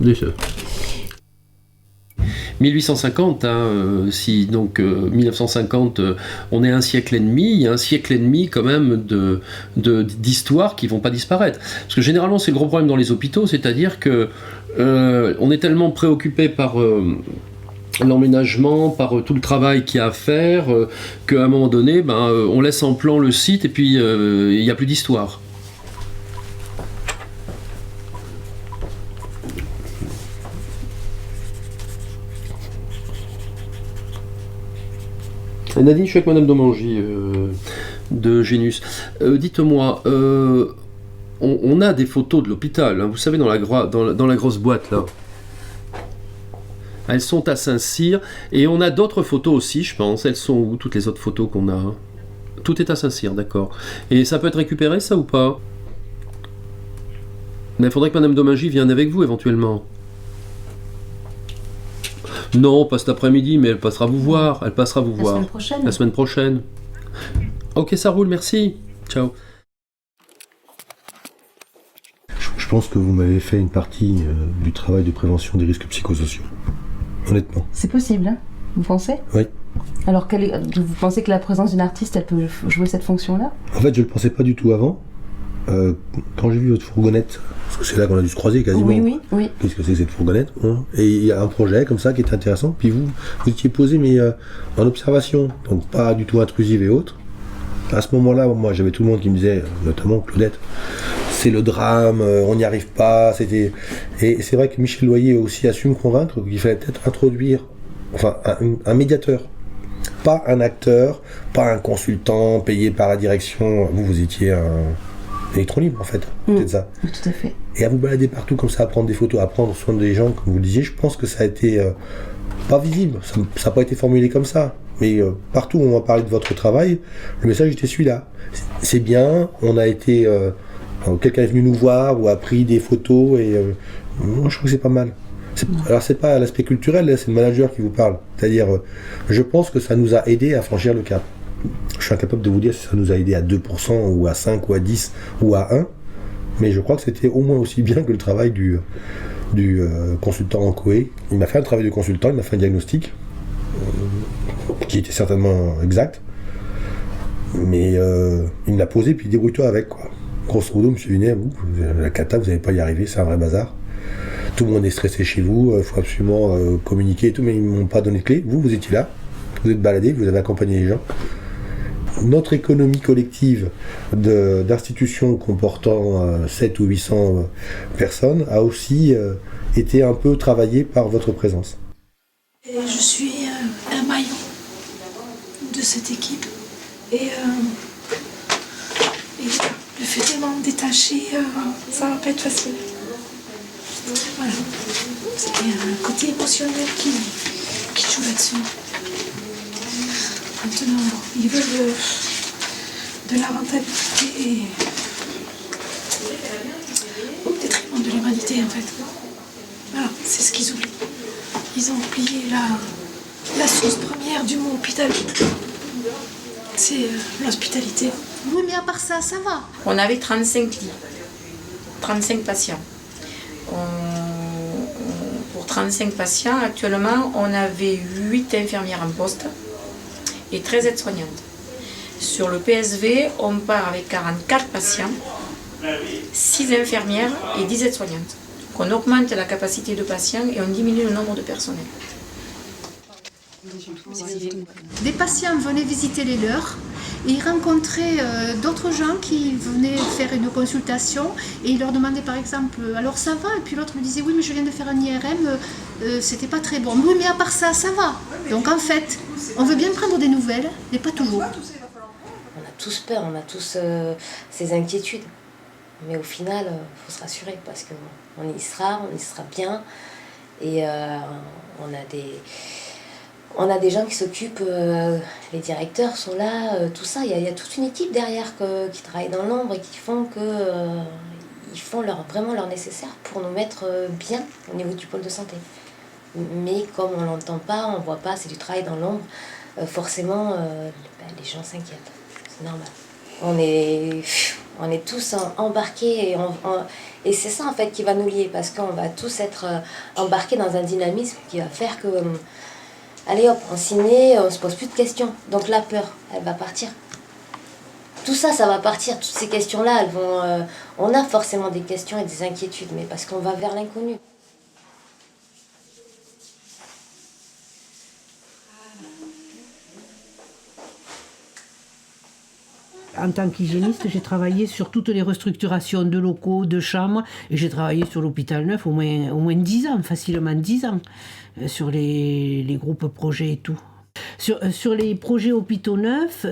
Délicieux. 1850, si donc 1950, on est un siècle et demi, il y a un siècle et demi quand même d'histoires qui vont pas disparaître. Parce que généralement c'est le gros problème dans les hôpitaux, c'est-à-dire que on est tellement préoccupé par l'emménagement, par tout le travail qu'il y a à faire, qu'à un moment donné, on laisse en plan le site et puis il n'y a plus d'histoire. Nadine, je suis avec Madame Domangy de Génus. Dites-moi, on a des photos de l'hôpital, hein, vous savez, dans la grosse boîte là. Elles sont à Saint-Cyr, et on a d'autres photos aussi, je pense. Elles sont où, toutes les autres photos qu'on a? Tout est à Saint-Cyr, d'accord. Et ça peut être récupéré, ça, ou pas? Mais il faudrait que Madame Domangy vienne avec vous, éventuellement. Non, pas cet après-midi, mais elle passera vous voir. La semaine prochaine. La semaine prochaine. Ok, ça roule, merci. Ciao. Je pense que vous m'avez fait une partie du travail de prévention des risques psychosociaux. Honnêtement. C'est possible, hein? Vous pensez? Oui. Alors, vous pensez que la présence d'une artiste, elle peut jouer cette fonction-là? En fait, je ne le pensais pas du tout avant. Quand j'ai vu votre fourgonnette, parce que c'est là qu'on a dû se croiser quasiment. Oui. Qu'est-ce que c'est que cette fourgonnette, hein? Et il y a un projet comme ça qui était intéressant. Puis vous étiez posé, mais en observation, donc pas du tout intrusive et autres. À ce moment-là, moi, j'avais tout le monde qui me disait, notamment Claudette, c'est le drame, on n'y arrive pas. Et c'est vrai que Michel Loyer aussi a su me convaincre qu'il fallait peut-être introduire, un médiateur. Pas un acteur, pas un consultant payé par la direction. Vous étiez un électron libre, en fait. Peut-être ça. Tout à fait. Et à vous balader partout comme ça, à prendre des photos, à prendre soin des gens, comme vous le disiez, je pense que ça a été pas visible. Ça n'a pas été formulé comme ça. Mais partout où on va parler de votre travail, le message était celui-là. C'est bien, on a été... quelqu'un est venu nous voir ou a pris des photos et moi je trouve que c'est pas mal. Alors c'est pas l'aspect culturel, là, c'est le manager qui vous parle. C'est-à-dire, je pense que ça nous a aidé à franchir le cap. Je suis incapable de vous dire si ça nous a aidé à 2% ou à 5 ou à 10 ou à 1, mais je crois que c'était au moins aussi bien que le travail du consultant en Coé. Il m'a fait un travail de consultant, il m'a fait un diagnostic qui était certainement exact, mais il me l'a posé puis débrouille-toi avec, quoi. Grosso modo, monsieur Vinet, la cata, vous n'allez pas y arriver, c'est un vrai bazar. Tout le monde est stressé chez vous, il faut absolument communiquer et tout, mais ils ne m'ont pas donné de clé. Vous étiez là, vous êtes baladé, vous avez accompagné les gens. Notre économie collective d'institutions comportant 7 ou 800 personnes a aussi été un peu travaillée par votre présence. Et je suis un maillon de cette équipe. Et le fait de m'en détacher, ça va pas être facile. Voilà. C'est un côté émotionnel qui joue là-dessus. Maintenant, ils veulent de la rentabilité au détriment de l'humanité, en fait. Voilà, c'est ce qu'ils oublient. Ils ont oublié la source première du mot hôpital. C'est l'hospitalité. Oui, mais à part ça, ça va. On avait 35 lits, 35 patients. Pour 35 patients, actuellement, on avait 8 infirmières en poste et 13 aides-soignantes. Sur le PSV, on part avec 44 patients, 6 infirmières et 10 aides-soignantes. Donc on augmente la capacité de patients et on diminue le nombre de personnel. Des patients venaient visiter les leurs et ils rencontraient d'autres gens qui venaient faire une consultation et ils leur demandaient par exemple alors ça va, et puis l'autre me disait oui mais je viens de faire un IRM, c'était pas très bon. Oui mais à part ça, ça va. Donc en fait, on veut bien prendre des nouvelles, mais pas toujours. On a tous peur, on a tous ces inquiétudes. Mais au final, il faut se rassurer parce qu'on y sera bien. Et on a des gens qui s'occupent, les directeurs sont là, tout ça. Il y a toute une équipe derrière qui travaille dans l'ombre et qui font ils font vraiment leur nécessaire pour nous mettre bien au niveau du pôle de santé. Mais comme on l'entend pas, on voit pas, c'est du travail dans l'ombre, forcément les gens s'inquiètent. C'est normal. On est tous embarqués et c'est ça en fait qui va nous lier parce qu'on va tous être embarqués dans un dynamisme qui va faire que, allez hop, on signe, on se pose plus de questions. Donc la peur, elle va partir. Tout ça, ça va partir. Toutes ces questions-là, elles vont. On a forcément des questions et des inquiétudes, mais parce qu'on va vers l'inconnu. En tant qu'hygiéniste, j'ai travaillé sur toutes les restructurations de locaux, de chambres, et j'ai travaillé sur l'hôpital Neuf au moins 10 ans, facilement 10 ans, sur les groupes projets et tout. Sur les projets hôpitaux neufs,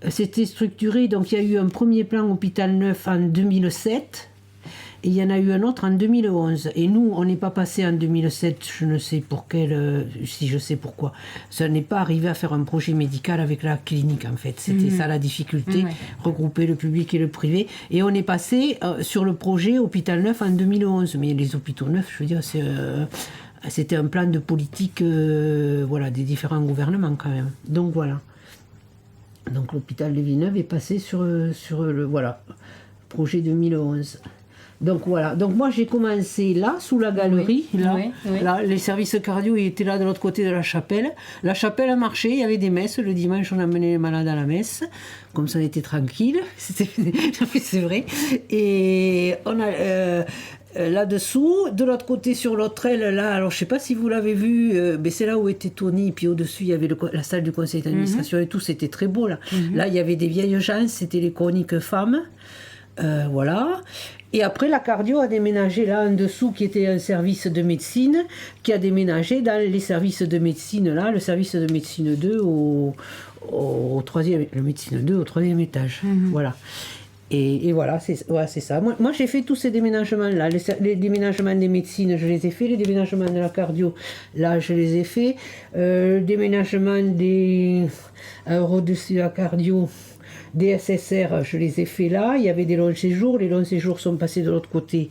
c'était structuré, donc il y a eu un premier plan hôpital neuf en 2007, et il y en a eu un autre en 2011. Et nous, on n'est pas passé en 2007, je ne sais pour quel, si je sais pourquoi. Ça n'est pas arrivé à faire un projet médical avec la clinique, en fait. C'était ça la difficulté, regrouper le public et le privé. Et on est passé sur le projet hôpital neuf en 2011. Mais les hôpitaux neufs, je veux dire, c'était un plan de politique voilà, des différents gouvernements, quand même. Donc, voilà. Donc, l'hôpital de Villeneuve est passé sur le voilà, projet 2011. Donc voilà, donc moi j'ai commencé là, sous la galerie, là, les services cardio ils étaient là de l'autre côté de la chapelle. La chapelle a marché, il y avait des messes, le dimanche on amenait les malades à la messe, comme ça on était tranquille, c'est vrai. Et on a là-dessous, de l'autre côté sur l'autre aile, là, alors je sais pas si vous l'avez vu, mais c'est là où était Tony, puis au-dessus il y avait la salle du conseil d'administration et tout, c'était très beau là. Là il y avait des vieilles gens, c'était les chroniques femmes. Voilà. Et après, la cardio a déménagé là en dessous, qui était un service de médecine, qui a déménagé dans les services de médecine là, le service de médecine 2 au troisième, le médecine 2 au troisième étage. Voilà. Et voilà, c'est ça. Moi, j'ai fait tous ces déménagements-là. Les déménagements des médecines, je les ai fait. Les déménagements de la cardio, là, je les ai fait. Le déménagement des au-dessus de la cardio, des SSR, je les ai fait là. Il y avait des longs séjours. Les longs séjours sont passés de l'autre côté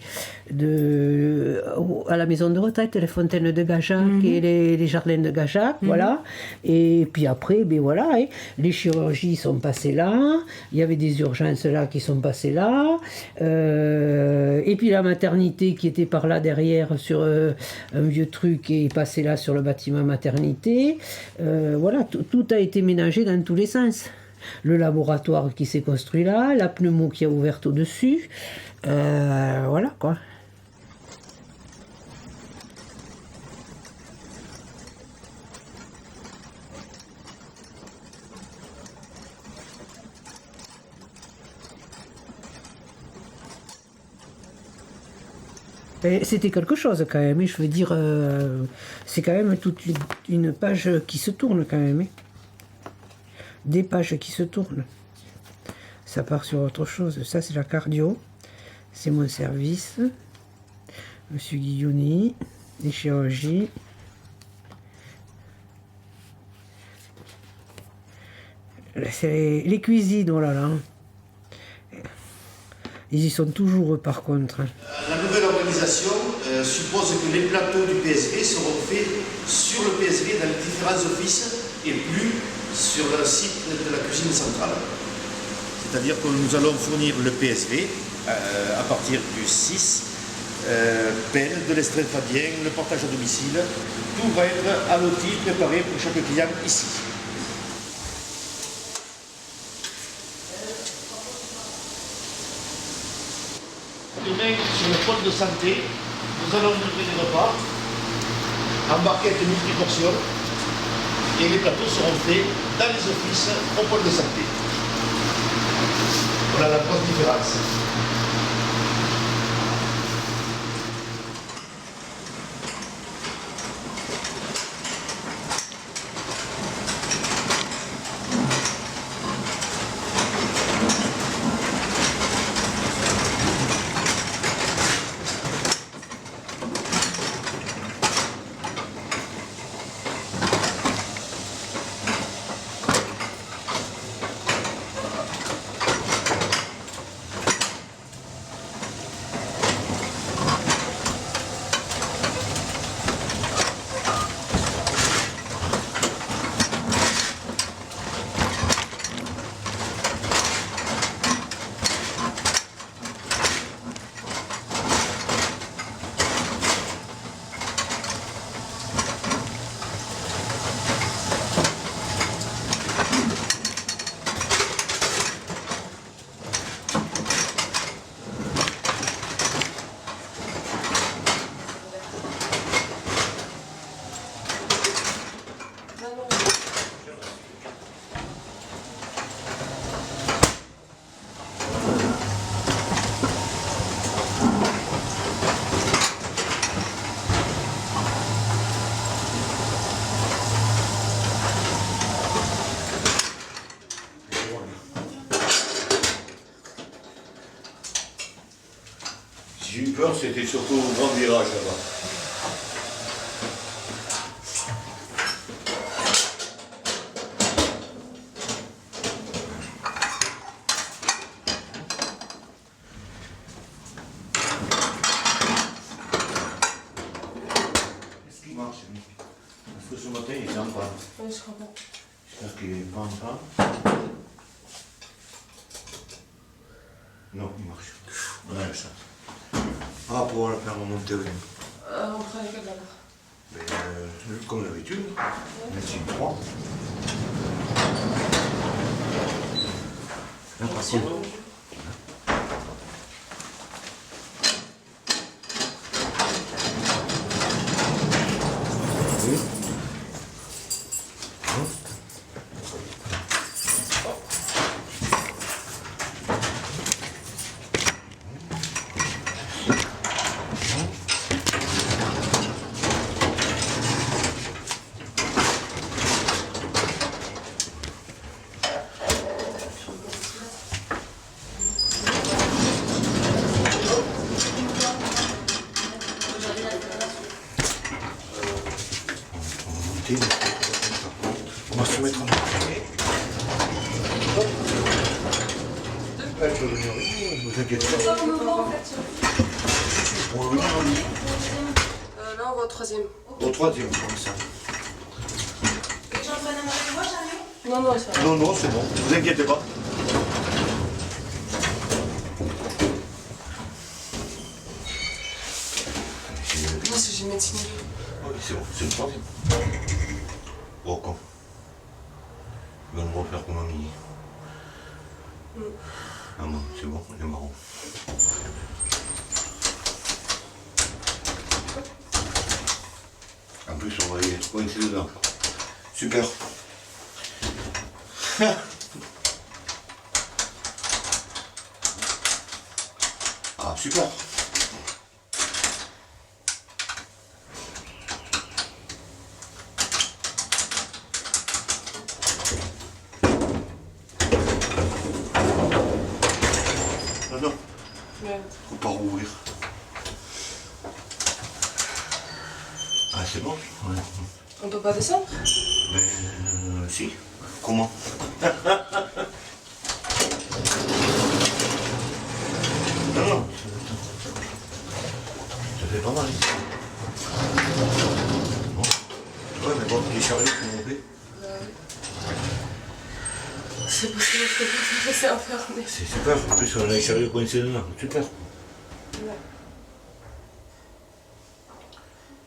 à la maison de retraite, les fontaines de Gajac et les jardins de Gajac, voilà. Et puis après, ben voilà, hein, les chirurgies sont passées là. Il y avait des urgences là qui sont passées là. Et puis la maternité qui était par là derrière sur un vieux truc est passée là sur le bâtiment maternité. Voilà, tout a été ménagé dans tous les sens. Le laboratoire qui s'est construit là, la pneumo qui a ouvert au-dessus, voilà quoi. C'était quelque chose quand même, je veux dire, c'est quand même toute une page qui se tourne quand même. Des pages qui se tournent. Ça part sur autre chose. Ça, c'est la cardio. C'est mon service. Monsieur Guilloni. Les chirurgies. C'est les cuisines, oh là là. Ils y sont toujours, par contre. La nouvelle organisation suppose que les plateaux du PSV seront faits sur le PSV dans les différents offices et plus sur le site de la cuisine centrale. C'est-à-dire que nous allons fournir le PSV à partir du 6, pelle, de l'extrait fabien, le portage à domicile. Tout va être à l'outil préparé pour chaque client ici. Demain, sur le pôle de santé, nous allons livrer des repas en barquette multiportions. Et les plateaux seront faits dans les offices au pôle de santé. Voilà la grosse différence. Si j'ai eu peur, c'était surtout au grand virage là-bas. Est-ce qu'il marche lui? Parce que ce matin, il est en panne. Oui, je crois pas. J'espère qu'il n'est pas en panne. Non, il marche. On a la chance. Ah, pour la faire remonter, oui. On prend les câbles alors. Mais comme d'habitude, on est sur 3. Là, par contre. Oui. On va se mettre en arrière. Elle peut venir avec nous, ne vous inquiétez pas. On va venir avec nous. Là, on va au troisième. Au troisième, comme ça. Non, non, ça va. Non, non, c'est bon, ne vous inquiétez pas. Non, c'est j'ai médecine. Oui, c'est bon, c'est le troisième. Bon, quand il va nous refaire comme un mini. Ah bon, c'est bon, il est marrant. En plus, on va y être coincé dedans. Super. Ah, super. Non, non, Ouais. faut pas rouvrir. Ah, c'est bon? Ouais. On peut pas descendre? Mais si. Comment? Non, non. Ça fait pas mal. Bon. Ouais, mais bon, les chariots pour monter. C'est possible, je peux pas te laisser en faire. Mais... C'est super. En plus, on a les chariots coincés dedans. Super.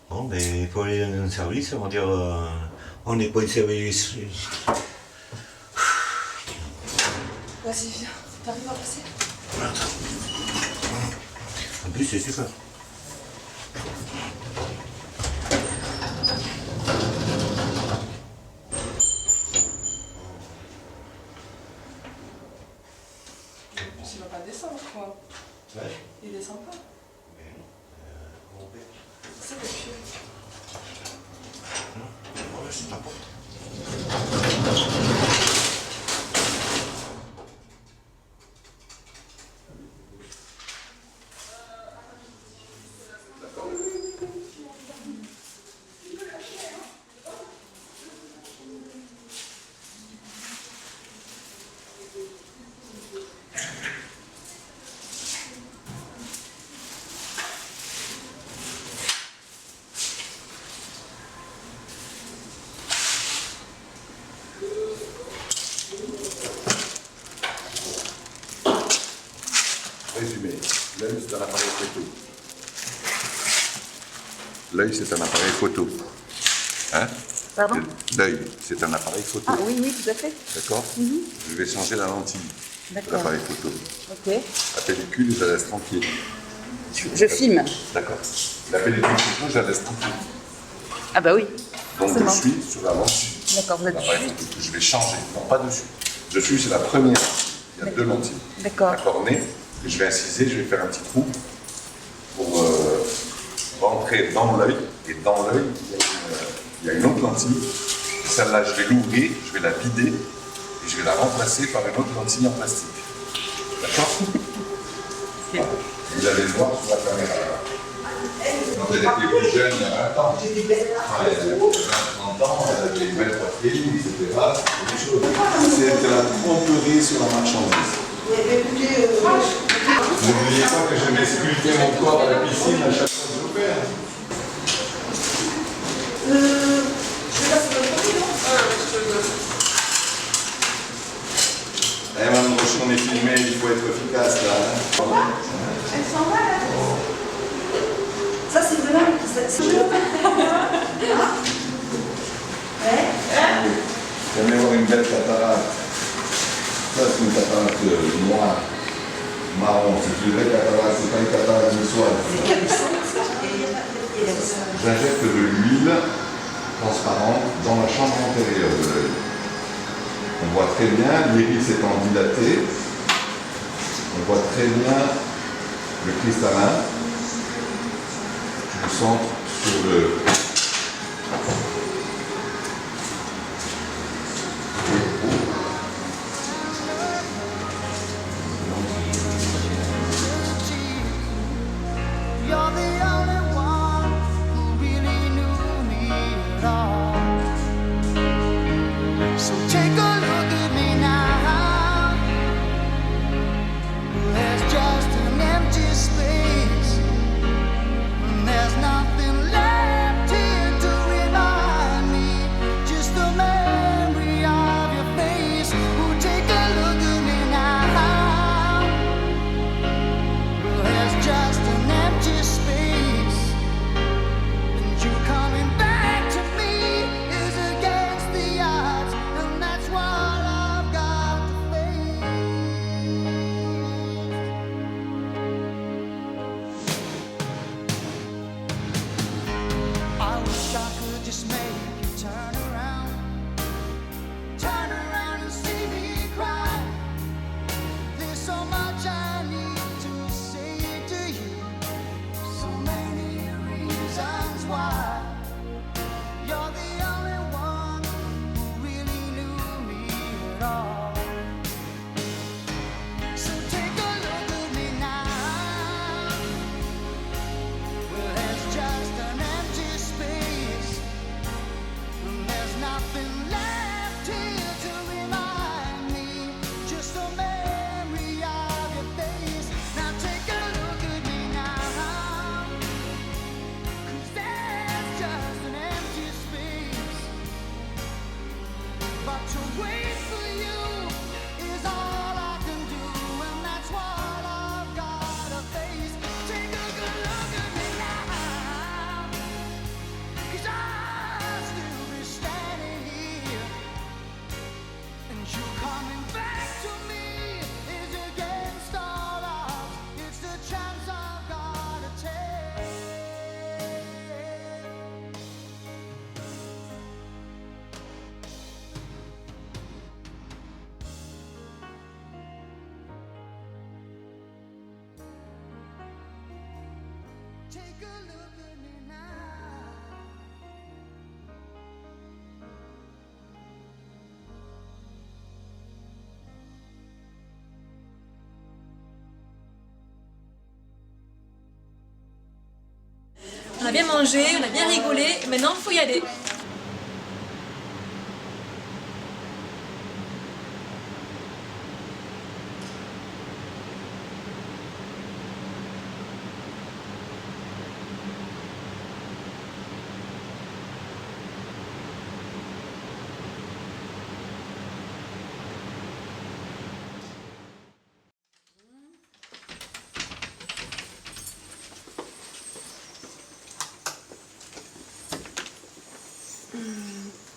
Bon, ben, il faut aller dans un service, on va dire, on est coincé avec les... Vas-y, viens. T'arrives à passer? En plus, c'est super. Il va pas descendre, quoi. Ouais. Il descend pas. Mais non. C'est le pied. Voilà, c'est ta porte. Résumé, l'œil c'est un appareil photo. L'œil c'est un appareil photo. Hein? Pardon? L'œil c'est un appareil photo. Ah oui, oui, tout à fait. D'accord? Je vais changer la lentille de D'accord. l'appareil photo. Ok. La pellicule, je la laisse tranquille. Je filme. D'accord. La pellicule photo, je la laisse tranquille. Ah bah oui. Donc Forcément. je suis sur la lentille. D'accord, vous êtes L'appareil photo que je vais changer, non pas dessus. Dessus c'est la première. Il y a deux lentilles. D'accord. La cornée que je vais inciser, je vais faire un petit trou pour rentrer dans l'œil. Et dans l'œil, il y a une autre lentille. Celle-là, je vais l'ouvrir, je vais la vider et je vais la remplacer par une autre lentille en plastique. D'accord? Voilà. vous allez le voir sur la caméra. Quand elle était plus jeune, il y a 20 ans. Quand elle avait 20-30 ans, elle avait une belle poitrine, etc. C'était la tromperie sur la marchandise. N'oubliez pas que je vais sculpter mon corps à la piscine à chaque fois que je le fais. Eh, Mme Rocher, on est filmé, il faut être efficace là. Hein. Elle s'en va là. Ça c'est de là. J'aimerais voir une belle cataracte. Ça c'est une cataracte noire, marron. C'est une vraie cataracte, c'est pas une cataracte de soie. J'injecte de l'huile transparente dans la chambre antérieure de l'œil. On voit très bien l'iris étant dilaté. On voit très bien le cristallin du centre sur le... On a bien mangé, on a bien rigolé, et maintenant il faut y aller.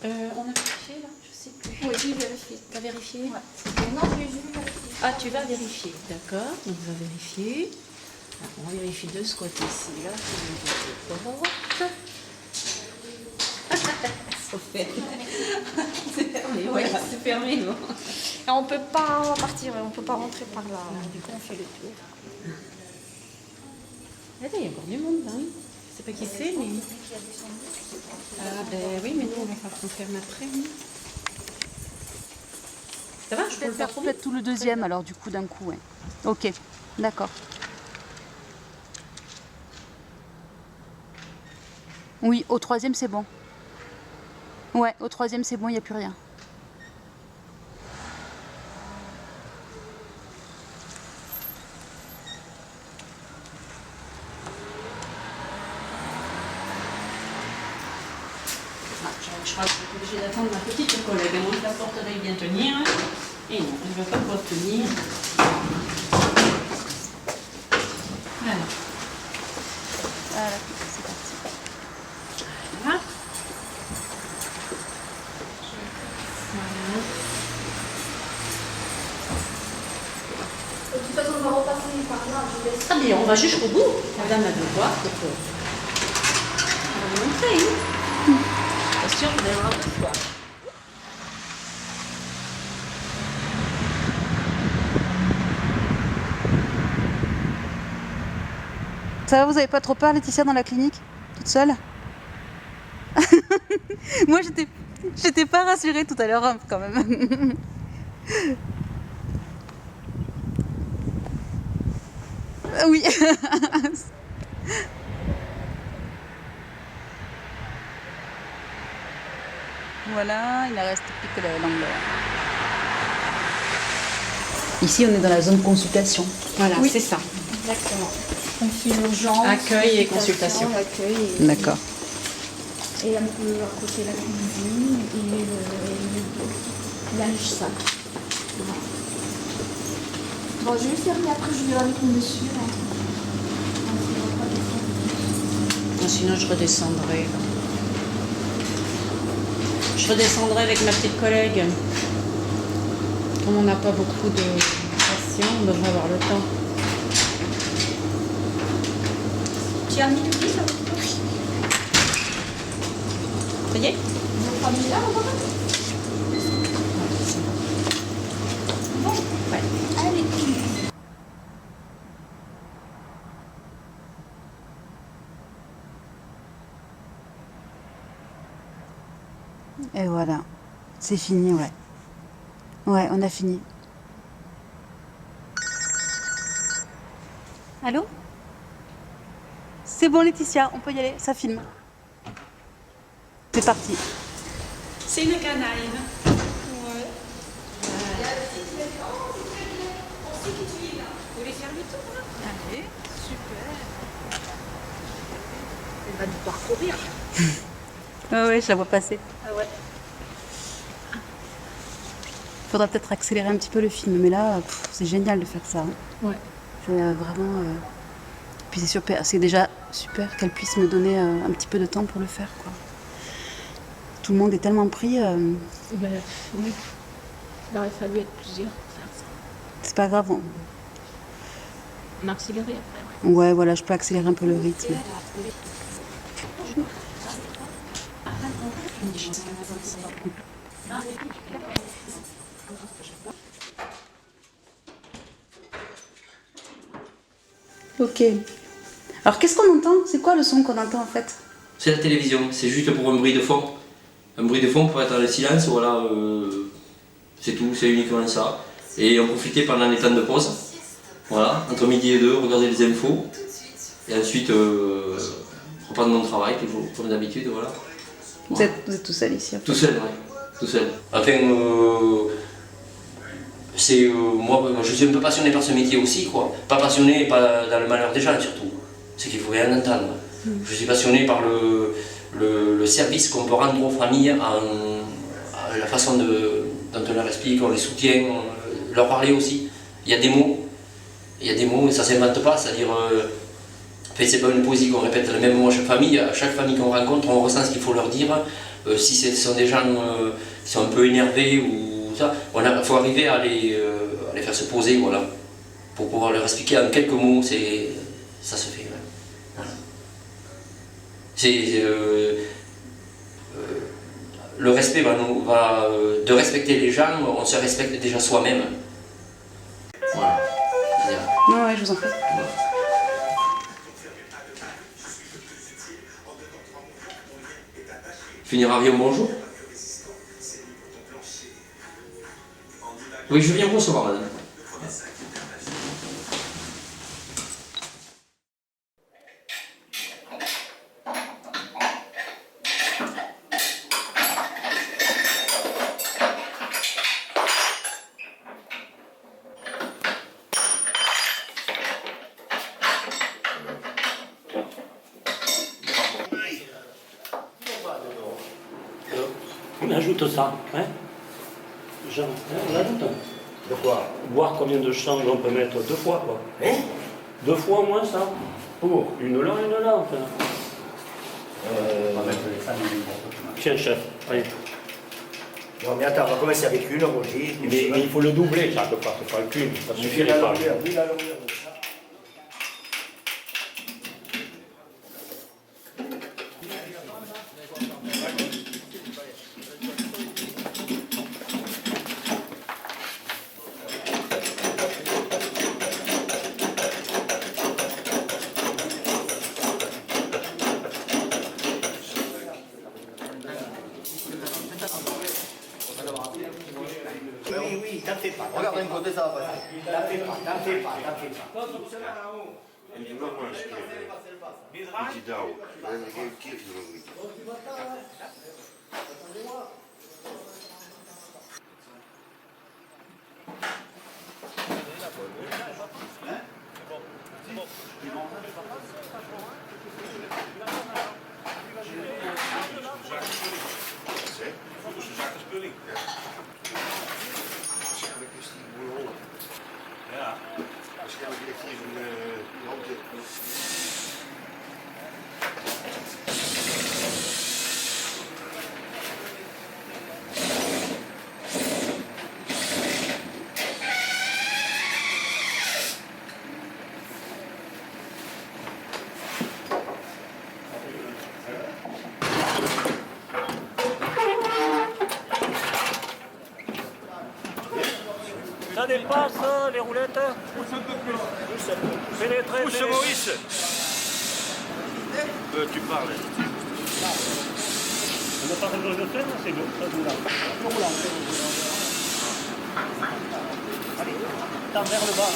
On a vérifié là, je sais plus. Oui, j'ai vérifié. T'as vérifié? Ouais. Non, je vais vérifier. Ah, tu vas vérifier, d'accord. Donc on va vérifier. Alors, on vérifie de ce côté-ci, là. C'est fermé, voilà, c'est fermé. Bon. Et on peut pas partir, on peut pas rentrer par là. Du coup, on fait le tour. Là, il y a encore du monde, hein. Je sais pas qui c'est, mais... Ah ben oui, mais nous, on va falloir qu'on ferme après. Hein. Ça va, je peux le faire peut-être tout le deuxième, alors du coup, d'un coup, ouais. Ok, d'accord. Oui, au 3e c'est bon. Ouais, au 3e c'est bon, il n'y a plus rien. Je crois que je suis obligée d'attendre ma petite collègue. Moi, je la porterai bien tenir. Et non, elle ne va pas tenir. Voilà. Voilà, c'est parti. Voilà. De toute façon, on va repasser par là, je laisse. Ah bien, on va jusqu'au bout. Madame a de voir. On va vous montrer. Hein. Attention, vous allez voir deux fois. Ça va, vous avez pas trop peur, Laetitia, dans la clinique? Toute seule? Moi, j'étais pas rassurée tout à l'heure, hein, quand même. Oui. Voilà, il ne reste plus que l'angle. Ici, on est dans la zone consultation. Voilà, Oui. c'est ça. Exactement. On fait l'urgence. Accueil et consultation. L'accueil D'accord. et un peu à côté la cuisine et le linge-sac. Bon, je vais fermer après, je vais avec le monsieur. Sinon, je redescendrai. Je redescendrai avec ma petite collègue. Comme on n'a pas beaucoup de patients, on devrait avoir le temps. Tu as mis le pied, ça va? Ça y est? Vous avez mis là, on va voir. Bon, Ouais. allez. Et voilà, c'est fini, ouais. Ouais, on a fini. Allô? C'est bon, Laetitia, on peut y aller, ça filme. C'est parti. C'est une canaille. Ouais. Vous voulez faire le tour là? Allez, super. Elle va devoir courir. Ah ouais, je la vois passer. Ah ouais. Faudra peut-être accélérer un petit peu le film, mais là, c'est génial de faire ça. Hein. Ouais. C'est vraiment. Puis c'est déjà super qu'elle puisse me donner un petit peu de temps pour le faire, quoi. Tout le monde est tellement pris. Ben, oui. Il aurait fallu être plusieurs pour faire ça. C'est pas grave. On a accéléré après. Ouais, voilà, je peux accélérer un peu le rythme. Ok. Alors qu'est-ce qu'on entend? C'est quoi le son qu'on entend en fait? C'est la télévision, c'est juste pour un bruit de fond. Un bruit de fond pour être dans le silence, voilà, c'est tout, c'est uniquement ça. Et en profiter pendant les temps de pause, voilà, entre midi et 2, regarder les infos. Et ensuite, reprendre mon travail, toujours, comme d'habitude, voilà. Vous êtes tout seul ici? Tout seul, oui, tout seul. Enfin, moi, je suis un peu passionné par ce métier aussi, quoi. Pas passionné, pas dans le malheur des gens surtout. C'est qu'il faut rien entendre. Je suis passionné par le service qu'on peut rendre aux familles, la façon dont on leur explique, on les soutient, leur parler aussi. Il y a des mots et ça ne s'invente pas, c'est-à-dire, c'est pas une poésie qu'on répète le même mot à chaque famille. À chaque famille qu'on rencontre, on ressent ce qu'il faut leur dire. Si ce sont des gens qui sont un peu énervés ou ça, il faut arriver à les faire se poser, voilà, pour pouvoir leur expliquer en quelques mots, ça se fait. Ouais. Voilà. Le respect de respecter les gens, on se respecte déjà soi-même. Voilà. Non, ouais, je vous en prie. Voilà. Finir avion, bonjour. Oui, je viens vous recevoir, madame. ajoute ça, hein Jean, hein, on ajoute. De quoi? Voir combien de chambres on peut mettre 2 fois, quoi. Hein? 2 fois au moins ça. Pour une là, enfin. On va mettre les femmes Tiens, chef, allez. Non, mais attends, on va commencer avec une, Roger. Mais il faut le doubler chaque fois, c'est pas qu'une, ça suffirait pas. Oui, la longueur. Oui, t'en fais pas. Regarde un côté, ça va passer. T'en fais pas. Ja, waarschijnlijk heeft hij een handje. Ça dépasse les roulettes. Pousse un peu plus. Pénétrez, Pousse Maurice. Tu parles. On n'a pas réglé le faire, c'est bon, ça nous l'a. Le roulant. Allez, tends vers le bas.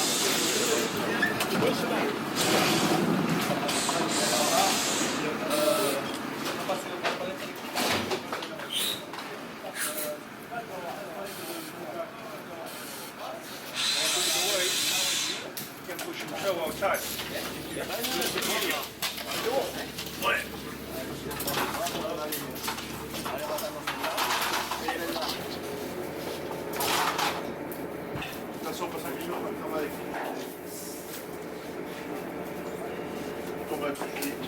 Attention, pas 5 minutes, on va le faire avec. Tombe un truc vite.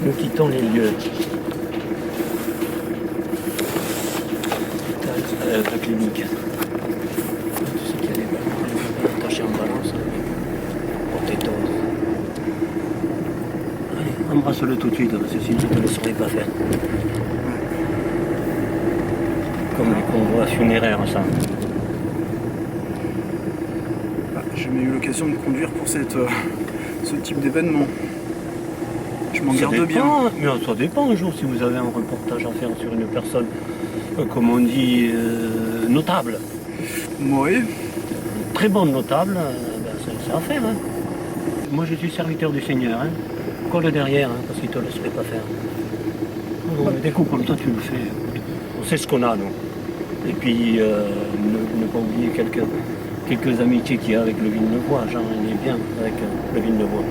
Nous quittons les lieux. La clinique. Tu sais qu'il y a des ballons attachés en balance pour t'étendre. Allez, embrasse-le tout de suite, parce que sinon je ne te laisserai pas faire. Comme les convois funéraires, ça. J'ai jamais eu l'occasion de conduire pour ce type d'événement. Je m'en garde bien. Mais ça dépend un jour si vous avez un reportage à faire sur une personne, comme on dit, notable. Oui. Très bonne notable, c'est à faire. Hein. Moi je suis serviteur du Seigneur. Hein. Colle derrière, hein, parce qu'il ne te laisserait pas faire. Mais des coups comme ça tu le fais. On sait ce qu'on a, nous. Et puis ne pas oublier quelques amitiés qu'il y a avec le Villeneuvois. Jean, il est bien avec le Villeneuvois.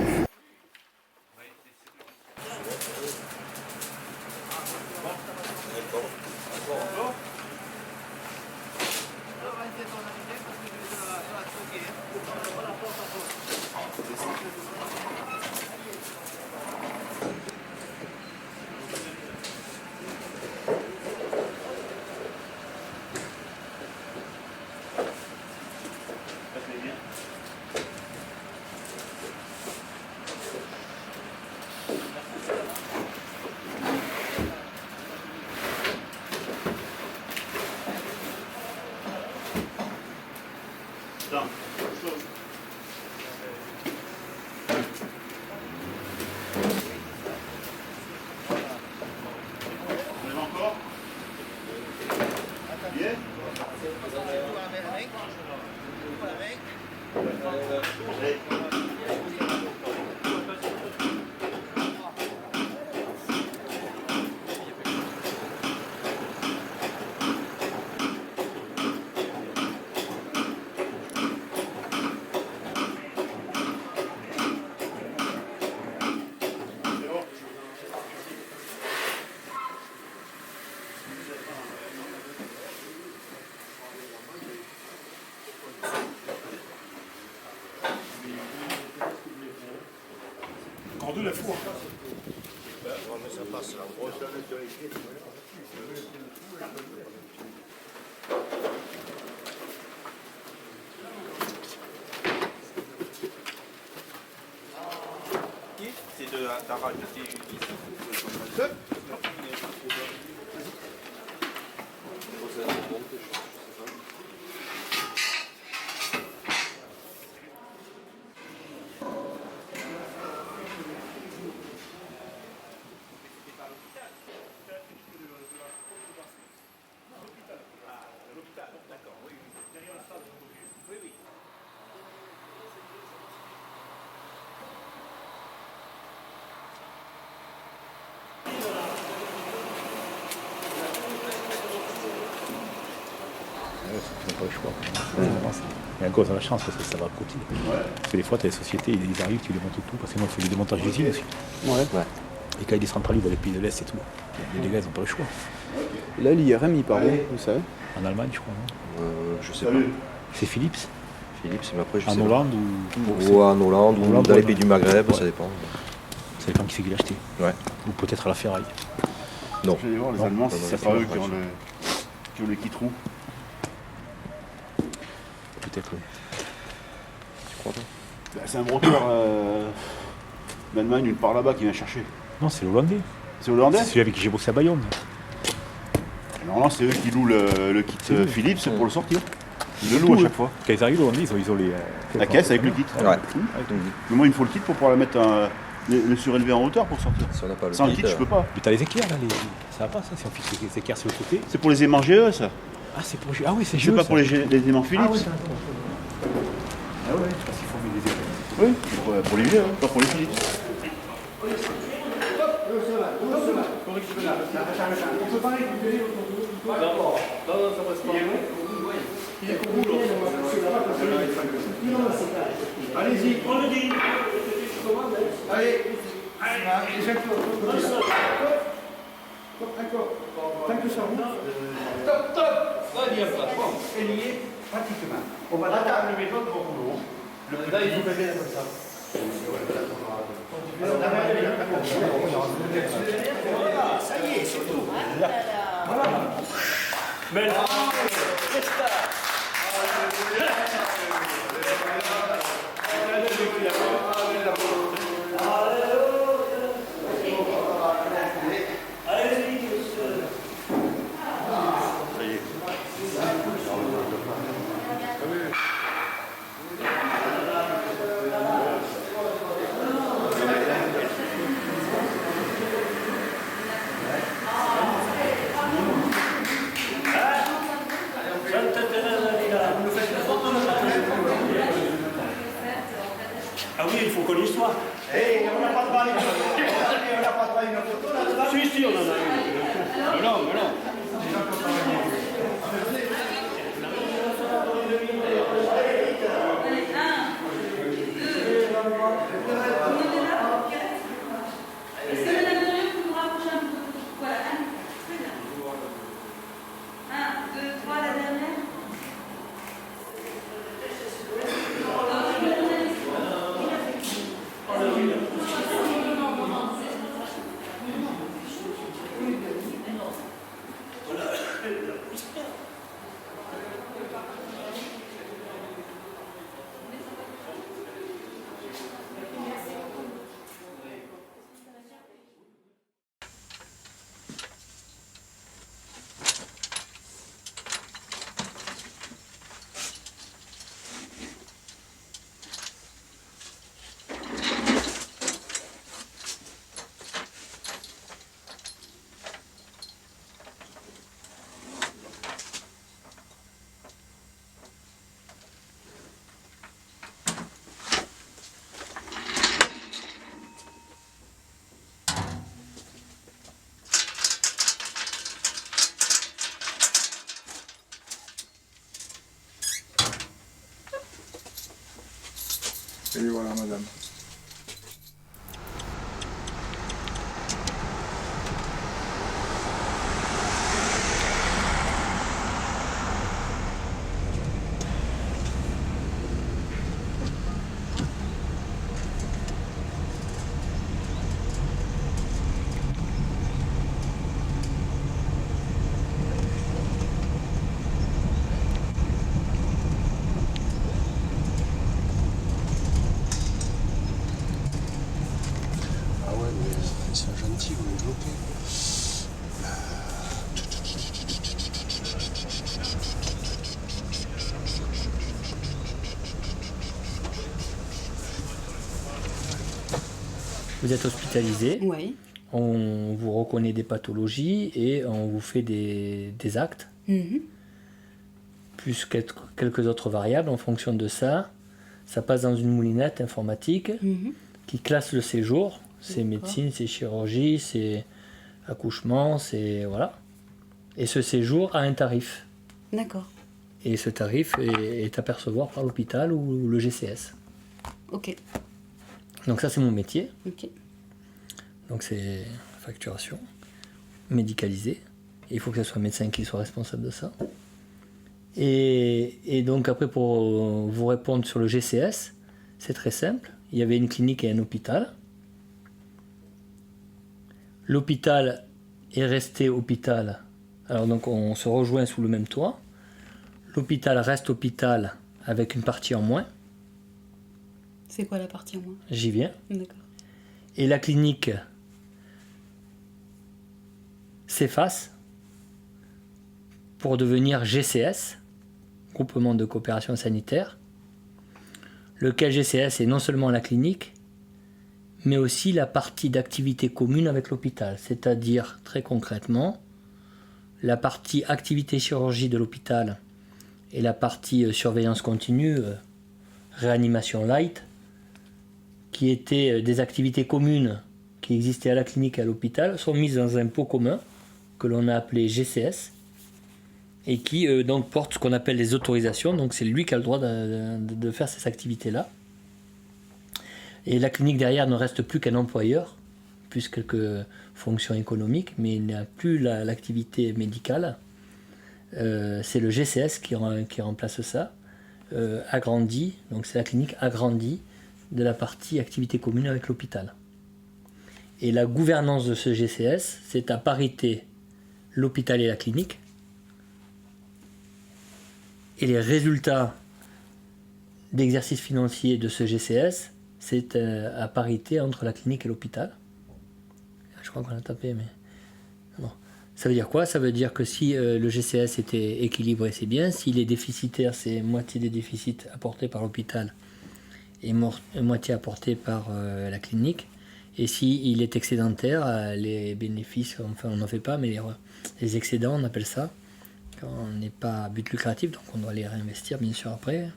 le four. C'est de ta rajouter Ils n'ont pas le choix. Et encore, ils ont la chance parce que ça va à côté. Parce que des fois, tu as des sociétés, ils arrivent, tu les montes tout, parce que moi, il fait du démontage d'usine aussi. Et quand ils décentralisent dans les pays de l'Est et tout, les gars, ils n'ont pas le choix. Là, l'IRM, il part où, vous savez? En Allemagne, je crois, non Je sais pas. C'est Philips. Philips, mais après, je sais en pas. Hollande ou en Hollande, ou dans les pays du Maghreb, ça dépend. Ça dépend qui c'est qui l'a acheté. Ouais. Ou peut-être à la ferraille. Non. Je vais voir, les Allemands, c'est pas eux qui ont le kit roux. Peut-être, oui. Tu crois pas? C'est un broker d'Allemagne, une part là-bas qui vient chercher. Non, c'est l'Hollandais. C'est Hollandais? C'est celui avec qui j'ai bossé à Bayonne. Normalement, c'est eux qui louent le kit Philips pour le sortir. Ils le louent à chaque fois. Quand ils arrivent, l'Hollandais, ils ont les... La caisse avec le kit. Ouais. Mais moi, il me faut le kit pour pouvoir la mettre le surélever en hauteur pour sortir. Si on n'a pas le Sans le kit, je peux pas. Mais t'as les équerres là, ça va pas ça, si on fixe les équerres sur le côté. C'est pour les aimants GE ça. Ah, c'est pour... Ah oui, c'est GE. C'est pas pour les aimants Philips. Ah ouais, je pense qu'il faut mettre des équerres. Oui, pour les vieux, pas pour les Philips. Allez-y, on le dit. Allez, tant que ça roule. Top, top. Va dire pas. Bon, elle y est pratiquement. On va l'attendre le méthode pour boulot. Là, il faut faire comme ça. Ça y est, c'est tout. Voilà. Mais là, ah oui, il faut qu'on y soit. Eh, on n'a pas de balle. On n'a pas de balle, une photo là-dedans. Si, on en a une. Mais non. Est-ce que Madame Derieux peut nous rapprocher un peu? Voilà, 1, 2, 3, la dernière. Et voilà, madame. Vous êtes hospitalisé. Oui. On vous reconnaît des pathologies et on vous fait des actes. Plus quelques autres variables. En fonction de ça, ça passe dans une moulinette informatique qui classe le séjour. C'est médecine, c'est chirurgie, c'est accouchement, c'est... Voilà. Et ce séjour a un tarif. D'accord. Et ce tarif est à percevoir par l'hôpital ou le GCS. Ok. Donc ça, c'est mon métier. Ok. Donc c'est facturation médicalisée. Il faut que ce soit un médecin qui soit responsable de ça. Et donc après, pour vous répondre sur le GCS, c'est très simple. Il y avait une clinique et un hôpital. L'hôpital est resté hôpital. Alors donc on se rejoint sous le même toit. L'hôpital reste hôpital avec une partie en moins. C'est quoi la partie en moins? J'y viens. D'accord. Et la clinique s'efface pour devenir GCS, Groupement de coopération sanitaire, lequel GCS est non seulement la clinique, mais aussi la partie d'activité commune avec l'hôpital, c'est-à-dire très concrètement la partie activité chirurgie de l'hôpital et la partie surveillance continue, réanimation light, qui étaient des activités communes qui existaient à la clinique et à l'hôpital, sont mises dans un pot commun que l'on a appelé GCS et qui donc porte ce qu'on appelle les autorisations. Donc c'est lui qui a le droit de faire ces activités-là. Et la clinique derrière ne reste plus qu'un employeur, plus quelques fonctions économiques, mais il n'y a plus l'activité médicale. C'est le GCS qui remplace ça, agrandi. Donc c'est la clinique agrandie de la partie activité commune avec l'hôpital. Et la gouvernance de ce GCS, c'est à parité l'hôpital et la clinique. Et les résultats d'exercice financier de ce GCS, c'est à parité entre la clinique et l'hôpital. Je crois qu'on a tapé, mais... Bon. Ça veut dire quoi? Ça veut dire que si le GCS était équilibré, c'est bien. S'il est déficitaire, c'est moitié des déficits apportés par l'hôpital et moitié apportés par la clinique. Et s'il est excédentaire, les bénéfices, enfin on n'en fait pas, mais les excédents, on appelle ça, quand on n'est pas à but lucratif, donc on doit les réinvestir bien sûr après,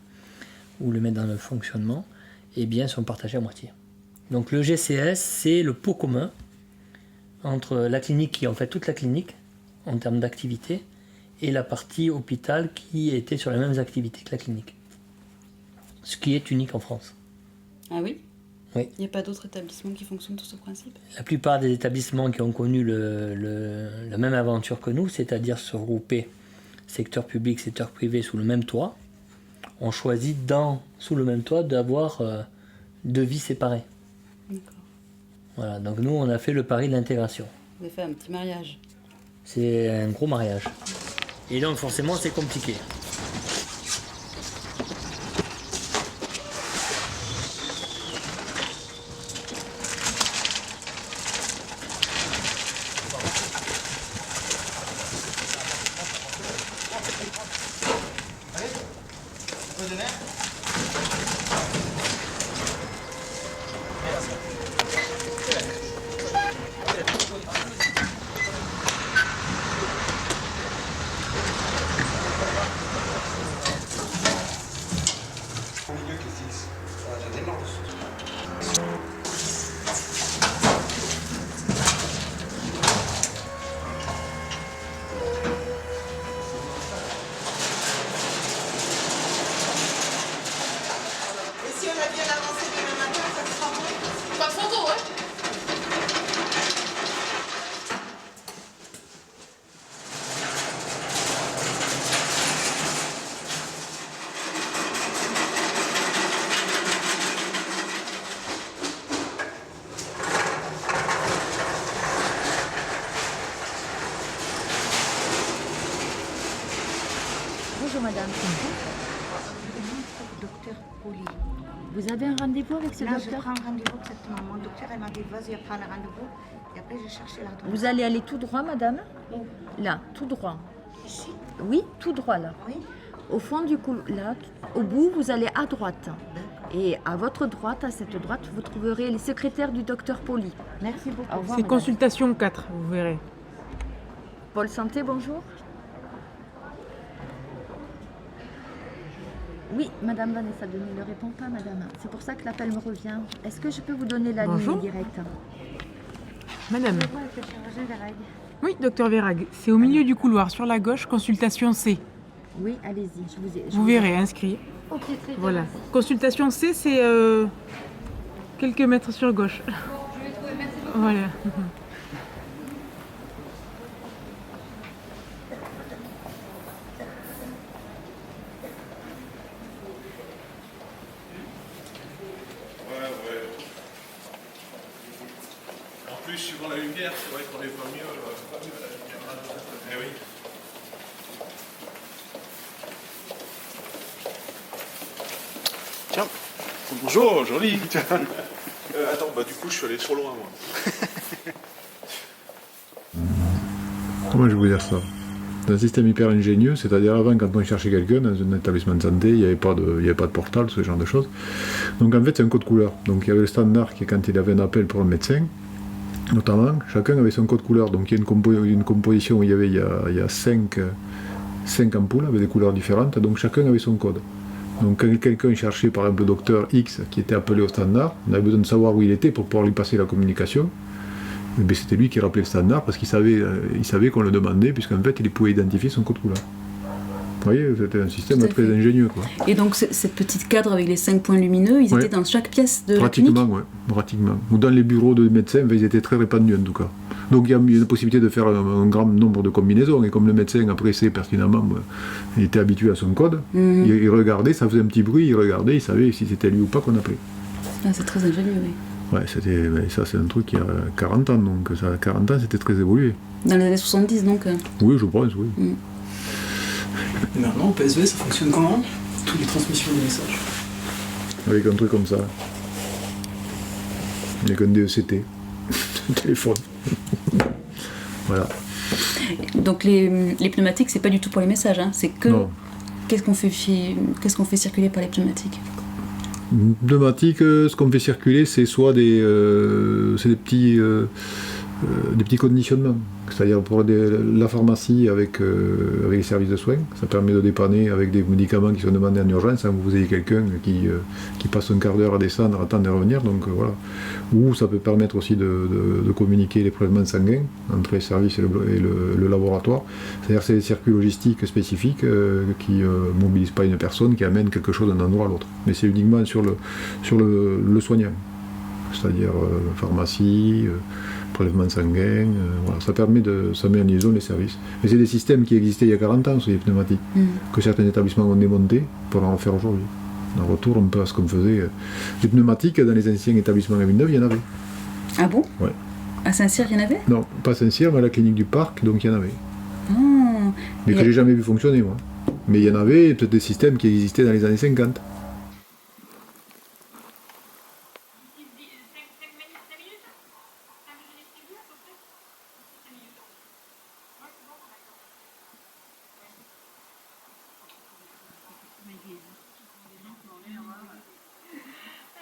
ou le mettre dans le fonctionnement, et bien sont partagés à moitié. Donc le GCS, c'est le pot commun entre la clinique qui est en fait toute la clinique, en termes d'activité, et la partie hôpital qui était sur les mêmes activités que la clinique. Ce qui est unique en France. Ah oui? Oui. Il n'y a pas d'autres établissements qui fonctionnent sur ce principe? La plupart des établissements qui ont connu la même aventure que nous, c'est-à-dire se regrouper secteur public, secteur privé sous le même toit, ont choisi sous le même toit d'avoir deux vies séparées. D'accord. Voilà, donc nous on a fait le pari de l'intégration. Vous avez fait un petit mariage? C'est un gros mariage. Et donc forcément c'est compliqué. Bonjour madame. Docteur Poli. Vous avez un rendez-vous avec ce Là, docteur? je prends un rendez-vous exactement. Mon docteur, elle m'a dit, vas-y, prends le rendez-vous. Et après, je cherche la droite. Vous allez aller tout droit, madame? Où? Là, tout droit. Ici? Oui, tout droit là. Oui. Au fond du couloir, là, au bout, vous allez à droite. D'accord. Et à votre droite, à cette droite, vous trouverez les secrétaires du docteur Poli. Merci beaucoup. Au revoir, C'est madame. consultation 4, vous verrez. Pôle santé, bonjour. Oui, madame Vanessa Denis ne répond pas, madame. C'est pour ça que l'appel me revient. Est-ce que je peux vous donner la Bonjour. ligne directe? Madame. Je vois avec le chirurgien Verrag. Oui, docteur Verrag. C'est au milieu du couloir, sur la gauche, consultation C. Oui, allez-y, je Vous verrez, inscrit. Ok, très bien. Voilà. Consultation C, c'est quelques mètres sur gauche. Je vais trouver, merci beaucoup. Voilà. Ouais. En plus, suivant la lumière, c'est vrai qu'on les voit mieux. La lumière. Eh oui. Tiens, bonjour, joli. Tiens. Attends, du coup, je suis allé trop loin, moi. Comment je vais vous dire ça? C'est un système hyper ingénieux, c'est-à-dire avant, quand on cherchait quelqu'un dans un établissement de santé, il n'y avait pas de portal, ce genre de choses. Donc en fait, c'est un code couleur. Donc il y avait le standard qui, quand il avait un appel pour un médecin, notamment, chacun avait son code couleur. Donc il y a une composition où il y a 5 ampoules avec des couleurs différentes, donc chacun avait son code. Donc quand quelqu'un cherchait par exemple le docteur X qui était appelé au standard, on avait besoin de savoir où il était pour pouvoir lui passer la communication. Mais c'était lui qui rappelait le standard parce qu'il savait qu'on le demandait, puisqu'en fait il pouvait identifier son code couleur. Vous voyez, c'était un système très ingénieux, quoi. Et donc cette petite cadre avec les 5 points lumineux, ils étaient dans chaque pièce de la clinique? Pratiquement. Ou dans les bureaux de médecins, ils étaient très répandus en tout cas. Donc il y a une possibilité de faire un grand nombre de combinaisons, et comme le médecin après sait pertinemment, il était habitué à son code, il regardait, ça faisait un petit bruit, il regardait, il savait si c'était lui ou pas qu'on appelait. Ah, c'est très ingénieux, oui. Ouais, ça c'est un truc qui a 40 ans, donc ça, à 40 ans c'était très évolué. Dans les années 70 donc Oui, je pense, oui. Et maintenant, au PSV, ça fonctionne comment? Toutes les transmissions de messages. Avec un truc comme ça. Avec un DECT. Téléphone. Voilà. Donc les pneumatiques, c'est pas du tout pour les messages, hein. C'est que... Non. Qu'est-ce qu'on fait circuler par les pneumatiques? Pneumatique, ce qu'on fait circuler, c'est soit des petits conditionnements. C'est-à-dire pour la pharmacie avec les services de soins, ça permet de dépanner avec des médicaments qui sont demandés en urgence, sans que vous ayez quelqu'un qui passe un quart d'heure à descendre, attendre de revenir. Donc voilà. Ou ça peut permettre aussi de communiquer les prélèvements sanguins entre les services et le laboratoire. C'est-à-dire c'est des circuits logistiques spécifiques qui ne mobilisent pas une personne, qui amènent quelque chose d'un endroit à l'autre. Mais c'est uniquement sur le soignant. C'est-à-dire pharmacie, prélèvement sanguin, voilà. Ça met en liaison les services. Mais c'est des systèmes qui existaient il y a 40 ans, sur les pneumatiques, que certains établissements ont démonté pour en refaire aujourd'hui. En retour, un peu à ce qu'on faisait. Les pneumatiques, dans les anciens établissements à Villeneuve, il y en avait. Ah bon? Ouais. À Saint-Cyr, il y en avait? Non, pas à Saint-Cyr, mais à la clinique du Parc, donc il y en avait. Oh. Mais que j'ai jamais vu fonctionner, moi. Mais il y en avait, peut-être des systèmes qui existaient dans les années 50.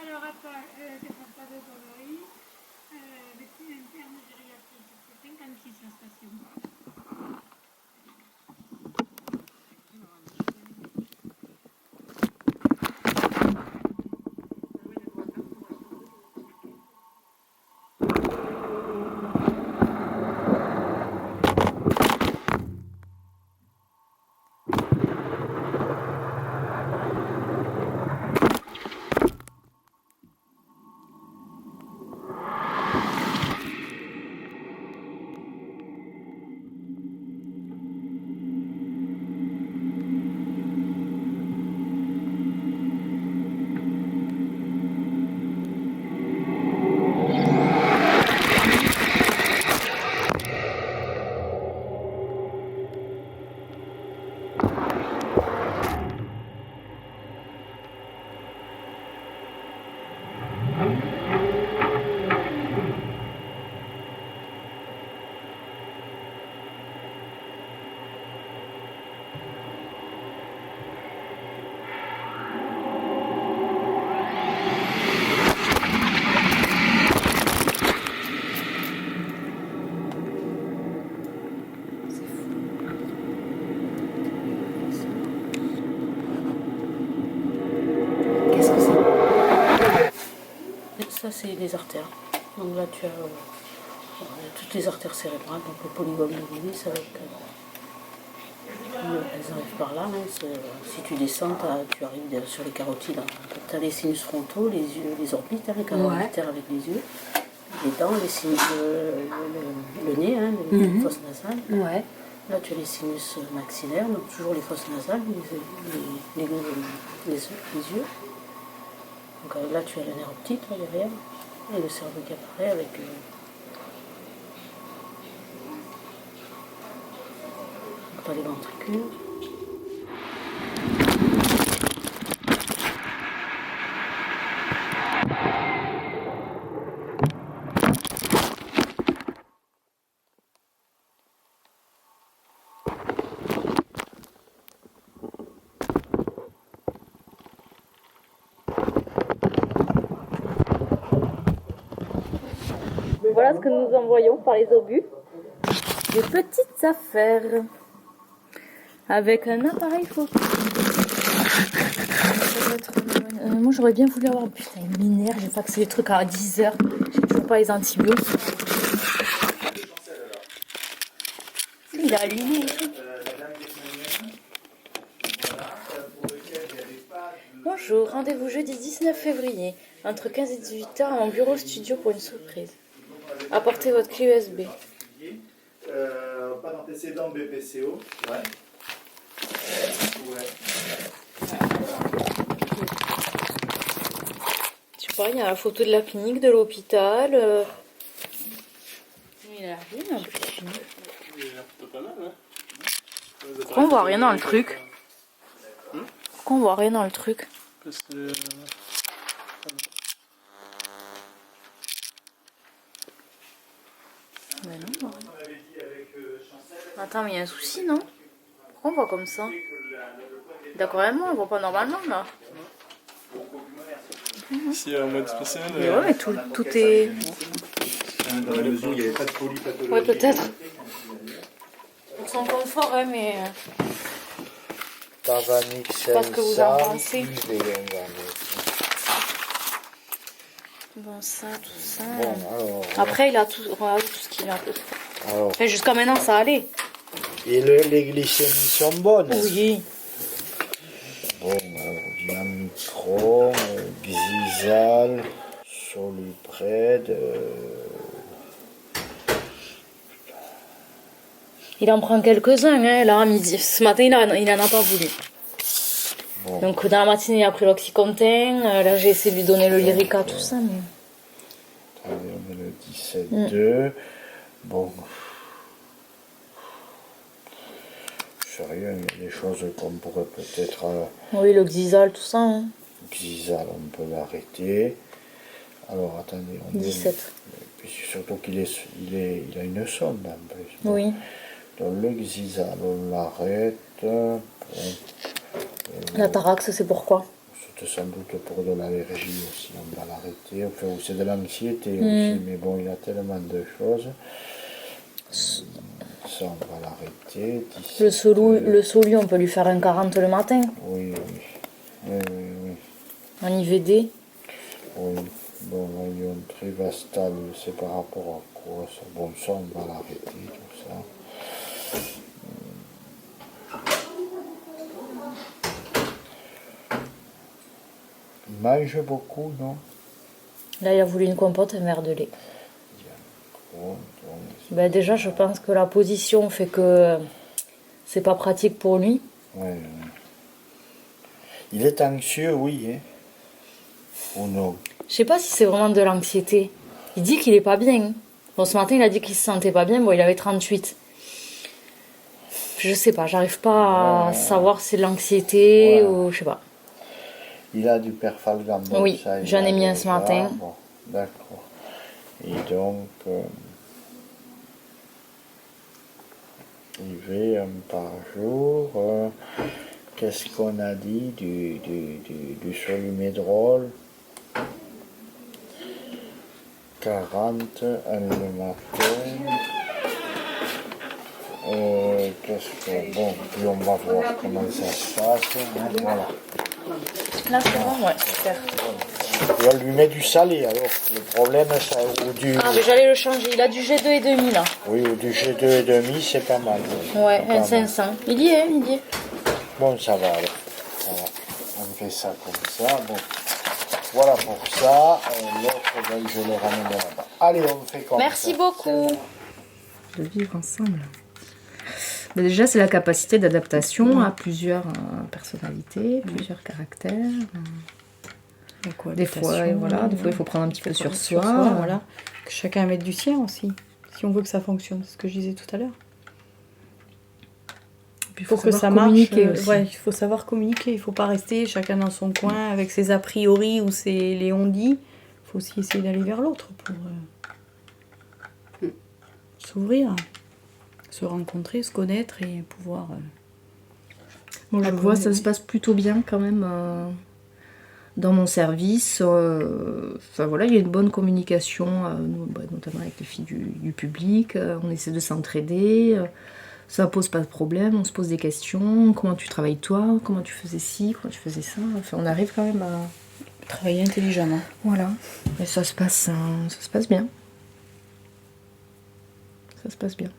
Alors attends, c'est pas de coloris. Médecine interne gériatrique, c'est 56 la station. Ça, c'est les artères. Donc là, tu as toutes les artères cérébrales, donc le polygone de Willis avec. Elles arrivent par là. Hein, si tu descends, tu arrives sur les carotides. Tu as les sinus frontaux, les yeux, les orbites, hein, les canaux orbitaires avec les yeux, les dents, les sinus, le nez, hein, les fosses nasales. Ouais. Là, tu as les sinus maxillaires, donc toujours les fosses nasales, les yeux. Donc là, tu as le nerf optique là, derrière, et le cerveau qui apparaît avec. Donc, tu as les ventricules. Voilà ce que nous envoyons par les obus. Des petites affaires. Avec un appareil photo. Moi j'aurais bien voulu avoir... Putain, il m'énerve, j'ai faxé les trucs à 10h. J'ai toujours pas les antibiotiques. Il a allumé. Bonjour, rendez-vous jeudi 19 février, entre 15 et 18h à mon bureau studio pour une surprise. Apportez votre clé USB. Pas d'antécédent BPCO. Ouais. Je sais pas, il y a la photo de la clinique, de l'hôpital. Il a l'air bien en plus. Pourquoi on voit rien dans le truc? Pourquoi on voit rien dans le truc? Parce que... Mais non. Attends, mais il y a un souci, non? Pourquoi on voit comme ça? D'accord, vraiment, on voit pas normalement là. Ici, en mode spécial. Mais ouais, mais tout est. Dans la mesure où il n'y avait pas de polypathologie. Ouais, peut-être. Pour son confort, ouais, mais. Je sais pas ce que vous en pensez. Bon, ça, tout ça. Bon, alors, après, il a tout, regarde tout ce qu'il a. Enfin, jusqu'à maintenant, ça allait. Et les glycémies sont bonnes. Oui. Bon, Diamicron, Xizal, Solupred. Il en prend quelques-uns, hein, là, à midi. Ce matin, il en a pas voulu. Bon. Donc, dans la matinée, il a pris l'Oxycontin. Là, j'ai essayé de lui donner le Lyrica, tout ça. Mais... Allez, on met le 17-2. Bon. Sérieux, il y a des choses qu'on pourrait peut-être... Oui, le Xizal, tout ça. Hein. Xizal, on peut l'arrêter. Alors, attendez, on 17. Puis surtout qu'il a une sonde en plus. Oui. Donc le Xizal, on l'arrête. Bon, la Tarax, c'est pourquoi? C'est sans doute pour de l'allergie aussi, on va l'arrêter. Enfin, c'est de l'anxiété aussi, mais bon, il y a tellement de choses. Ça, on va l'arrêter. Le Solu, on peut lui faire un 40 le matin. Oui. En IVD. Oui. Bon, l'ion Trivastal, c'est par rapport à quoi ça? Bon, ça, on va l'arrêter, tout ça. Il mange beaucoup, non? Là, il a voulu une compote, un verre de lait. Ben déjà, je pense que la position fait que c'est pas pratique pour lui. Ouais. Il est anxieux, oui, hein? Ou non? Je sais pas si c'est vraiment de l'anxiété. Il dit qu'il est pas bien. Bon, ce matin, il a dit qu'il se sentait pas bien. Bon, il avait 38. Je sais pas, j'arrive pas à savoir si c'est de l'anxiété ou je sais pas. Il a du perfalgan. Oui, j'en ai mis un ce matin. Bon, d'accord. Et donc, il fait un par jour. Qu'est-ce qu'on a dit du Solumédrol? 40 le matin. Qu'est-ce que... Bon, puis on va voir comment ça se passe. Hein, voilà. Là, c'est bon, ouais, super. Et on lui met du salé alors. Le problème, ça, ou du... Ah, mais j'allais le changer. Il a du G2,5 là. Oui, ou du G2,5, c'est pas mal. Ouais, C'est pas un 500. Il y est, il y est. Bon, ça va alors. Voilà. On fait ça comme ça. Bon. Voilà pour ça. L'autre, ben, je le ramène là-bas. Allez, on fait comme ça. Merci beaucoup. De vivre ensemble. Mais déjà, c'est la capacité d'adaptation à plusieurs personnalités, plusieurs caractères. Des fois, il faut prendre un petit peu sur soi. Voilà. Que chacun mette du sien aussi, si on veut que ça fonctionne, c'est ce que je disais tout à l'heure. Puis pour que ça marche, il faut savoir communiquer. Il ne faut pas rester chacun dans son coin avec ses a priori ou les on-dit. Il faut aussi essayer d'aller vers l'autre pour s'ouvrir, se rencontrer, se connaître et pouvoir... Bon, je vois, ça se passe plutôt bien quand même dans mon service. Enfin voilà, il y a une bonne communication, notamment avec les filles du public. On essaie de s'entraider. Ça pose pas de problème, on se pose des questions. Comment tu travailles toi? Comment tu faisais ci? Comment tu faisais ça? Enfin, on arrive quand même à travailler intelligemment. Voilà. Et ça se passe bien. Ça se passe bien.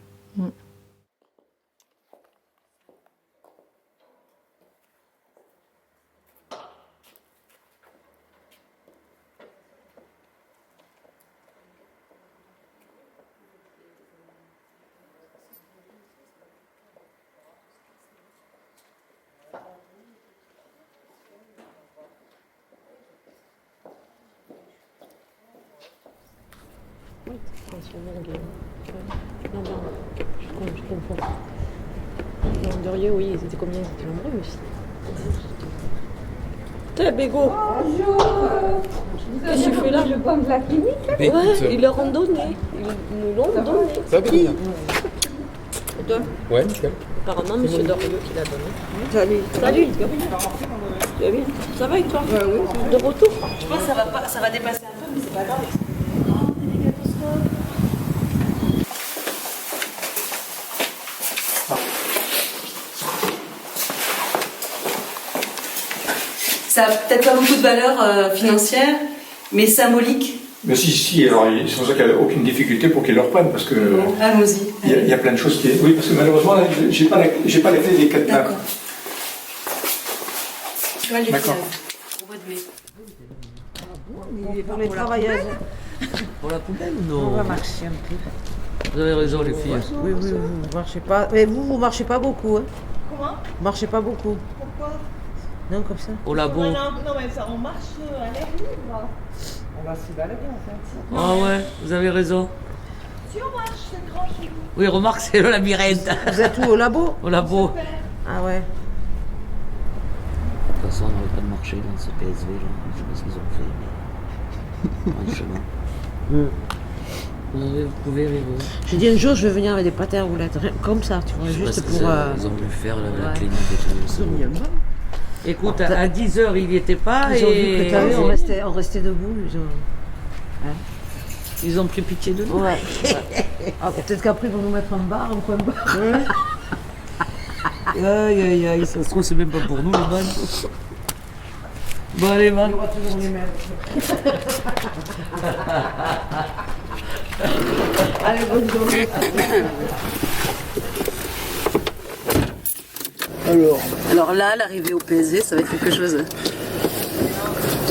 Je confonds. Landerieux, oui, c'était combien? C'était nombreux aussi. T'es Bégo. Bonjour. Qu'est-ce que tu fais là? Je prends de la clinique. Ouais, ils leur ont donné. Ils nous l'ont donné. Ça va bien. Et toi? Ouais, nickel. Apparemment, monsieur Dorieux qui l'a donné. Salut. Salut. Tu vas bien? Ça va et toi? Oui. De retour? Je pense que ça va dépasser un peu, mais c'est pas grave. Ça n'a peut-être pas beaucoup de valeur financière, mais symbolique. Mais si, alors c'est pour ça qu'il n'y a aucune difficulté pour qu'ils le reprennent, parce que allons-y. Il y a plein de choses qui... Oui, parce que malheureusement, j'ai pas les clés des cadenas. D'accord. Tu vas les faire au mois de mai. Il est pour les travailleuses. Pour la poubelle ou non? On va marcher un peu. Vous avez raison, les filles. Oui, vous marchez pas. Mais vous marchez pas beaucoup. Hein. Comment? Vous marchez pas beaucoup. Pourquoi? Non, comme ça. Au labo. Non, mais ça, on marche à l'air libre. On va se balader en fait. Ah ouais, vous avez raison. Si on marche, c'est grand chez nous. Oui, remarque, c'est le labyrinthe. Vous êtes où, au labo? Au labo. Ah ouais. De toute façon, on n'aurait pas de marché dans ce PSV là. Je sais pas ce qu'ils ont fait, mais. Franchement. Vous pouvez rire. J'ai dit un jour, je vais venir avec des pâtés à roulettes. Comme ça, tu vois, juste pour. Ils ont voulu faire la clinique et tout. Écoute, à 10h, il n'y était pas. Ils ont vu que t'as vu, on restait debout. Ils ont pris pitié de nous. Ouais. Ah, peut-être qu'après, ils vont nous mettre en bar, en coin de bar. Aïe, aïe, ça se trouve, c'est même pas pour nous, le ban. Bon, allez, man. Il y aura toujours les mêmes. Allez, bonne journée. Alors là, l'arrivée au PSV, ça va être quelque chose de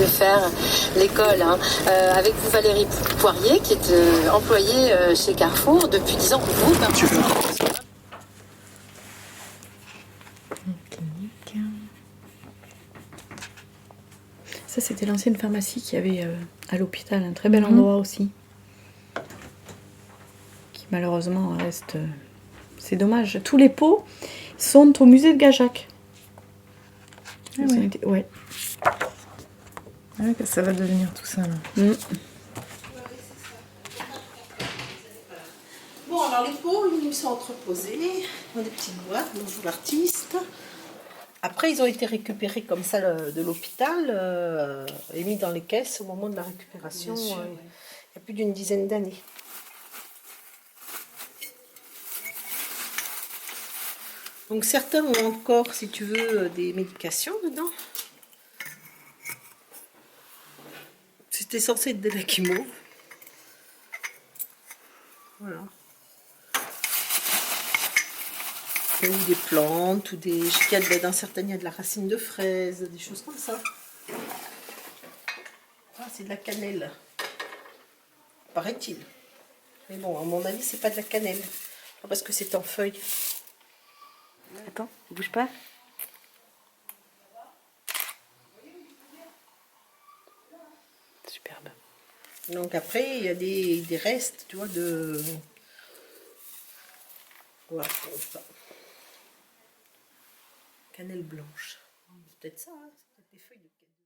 faire l'école avec vous Valérie Poirier qui est employée chez Carrefour depuis 10 ans. Vous, tu veux. Ça, c'était l'ancienne pharmacie qu'il y avait à l'hôpital, un très bel endroit aussi. Qui malheureusement reste... c'est dommage. Tous les pots sont au musée de Gajac. Ah ouais. Ouais. Ah ouais, ça va devenir tout ça là. Bon, alors les pots, ils sont entreposés dans des petites boîtes, bonjour l'artiste. Après, ils ont été récupérés comme ça de l'hôpital et mis dans les caisses au moment de la récupération, il y a plus d'une dizaine d'années. Donc certains ont encore, si tu veux, des médications dedans. C'était censé être des lacs mauves. Voilà. Ou des plantes, ou des... Je sais qu'il y a dans certaines, il y a de la racine de fraise, des choses comme ça. Ah, c'est de la cannelle. Paraît-il. Mais bon, à mon avis, c'est pas de la cannelle. Parce que c'est en feuilles. Attends, bouge pas. Superbe. Donc après, il y a des restes, tu vois, de... Voilà, comme ça. Cannelle blanche. Peut-être ça, hein, c'est peut-être des feuilles de cannelle.